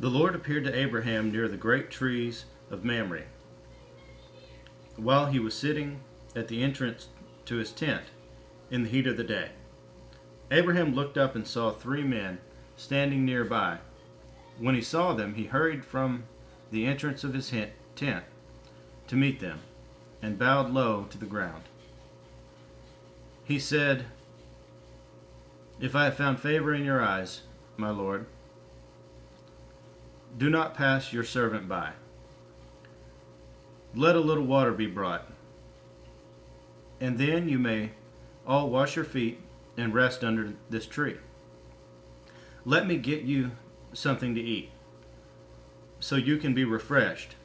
The Lord appeared to Abraham near the great trees of Mamre, while he was sitting at the entrance to his tent in the heat of the day. Abraham looked up and saw three men standing nearby. When he saw them, he hurried from the entrance of his tent to meet them and bowed low to the ground. He said, "If I have found favor in your eyes, my Lord, do not pass your servant by. Let a little water be brought, and then you may all wash your feet and rest under this tree. Let me get you something to eat, so you can be refreshed,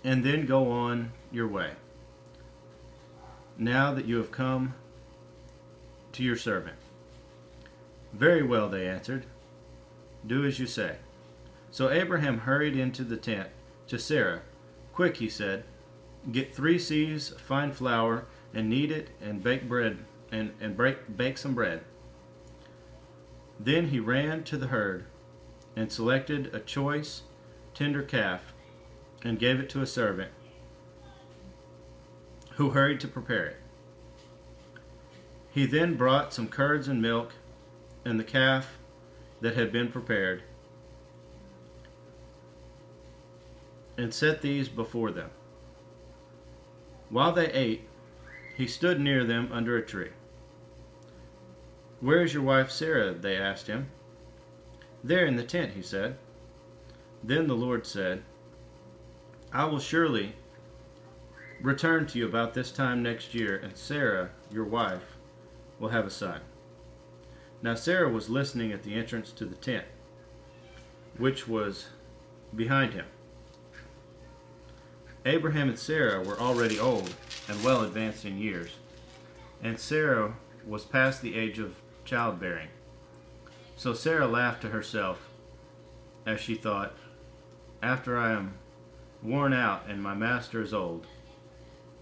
and then go on your way, now that you have come to your servant." "Very well," they answered. "Do as you say." So Abraham hurried into the tent to Sarah. "Quick," he said, "get 3 seahs of fine flour and knead it and bake bread and bake some bread." Then he ran to the herd and selected a choice, tender calf and gave it to a servant who hurried to prepare it. He then brought some curds and milk and the calf that had been prepared and set these before them. While they ate, he stood near them under a tree. "Where is your wife Sarah?" they asked him. "There in the tent," he said. Then the Lord said, "I will surely return to you about this time next year, and Sarah, your wife, will have a son." Now Sarah was listening at the entrance to the tent, which was behind him. Abraham and Sarah were already old and well advanced in years, and Sarah was past the age of childbearing. So Sarah laughed to herself as she thought, "After I am worn out and my master is old,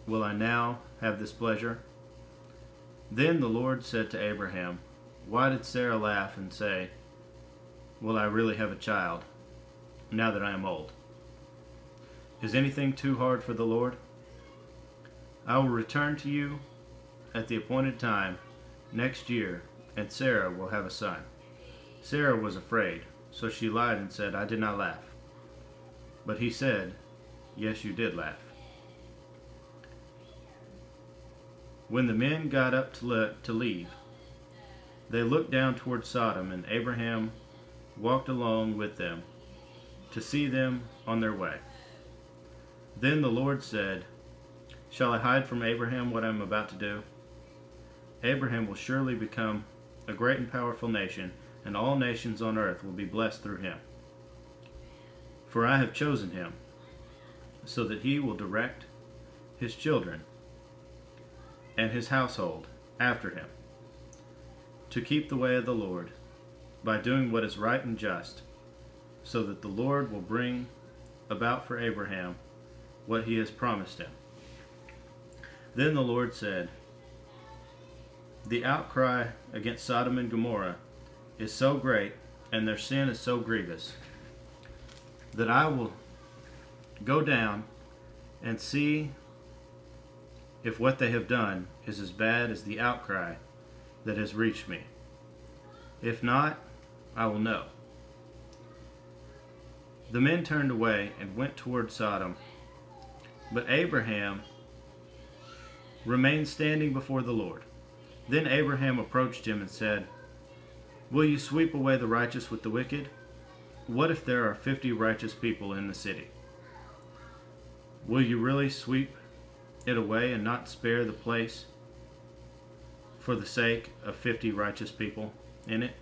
will I now have this pleasure?" Then the Lord said to Abraham, "Why did Sarah laugh and say, 'Will I really have a child, now that I am old?' Is anything too hard for the Lord? I will return to you at the appointed time next year, and Sarah will have a son." Sarah was afraid, so she lied and said, "I did not laugh." But he said, "Yes, you did laugh." When the men got up to leave, they looked down toward Sodom, and Abraham walked along with them to see them on their way. Then the Lord said, "Shall I hide from Abraham what I am about to do? Abraham will surely become a great and powerful nation, and all nations on earth will be blessed through him. For I have chosen him, so that he will direct his children and his household after him, to keep the way of the Lord, by doing what is right and just, so that the Lord will bring about for Abraham what he has promised him." Then the Lord said, "The outcry against Sodom and Gomorrah is so great, and their sin is so grievous, that I will go down and see if what they have done is as bad as the outcry that has reached me. If not, I will know." The men turned away and went toward Sodom, but Abraham remained standing before the Lord. Then Abraham approached him and said, "Will you sweep away the righteous with the wicked? What if there are 50 righteous people in the city? Will you really sweep it away and not spare the place for the sake of 50 righteous people in it?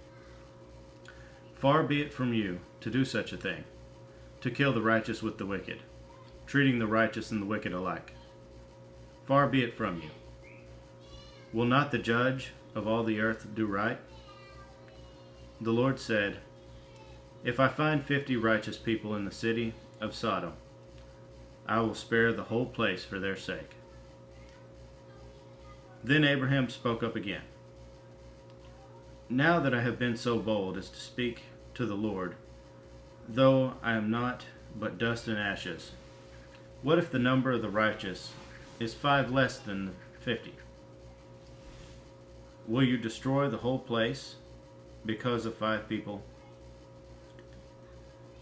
Far be it from you to do such a thing, to kill the righteous with the wicked, treating the righteous and the wicked alike. Far be it from you. Will not the judge of all the earth do right?" The Lord said, "If I find 50 righteous people in the city of Sodom, I will spare the whole place for their sake." Then Abraham spoke up again. "Now that I have been so bold as to speak to the Lord, though I am not but dust and ashes. What if the number of the righteous is 5 less than 50? Will you destroy the whole place because of 5 people?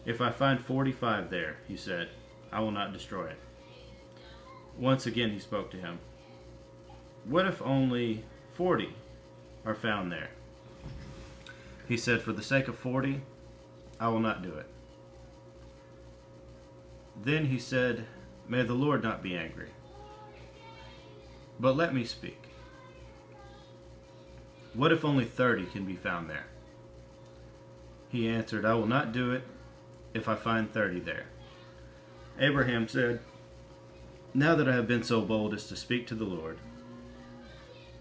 If I find 45 there, he said, I will not destroy it. Once again he spoke to him. What if only 40 are found there? He said, for the sake of 40, I will not do it. Then he said, may the Lord not be angry, but let me speak. What if only 30 can be found there? He answered, I will not do it if I find 30 there. Abraham said, now that I have been so bold as to speak to the Lord,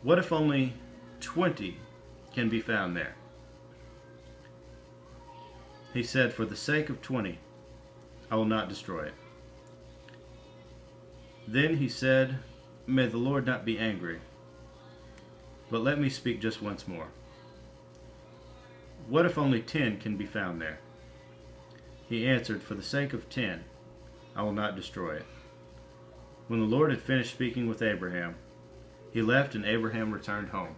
what if only 20 can be found there? He said, for the sake of 20, I will not destroy it. Then he said, may the Lord not be angry, but let me speak just once more. What if only 10 can be found there? He answered, for the sake of 10, I will not destroy it. When the Lord had finished speaking with Abraham, he left and Abraham returned home.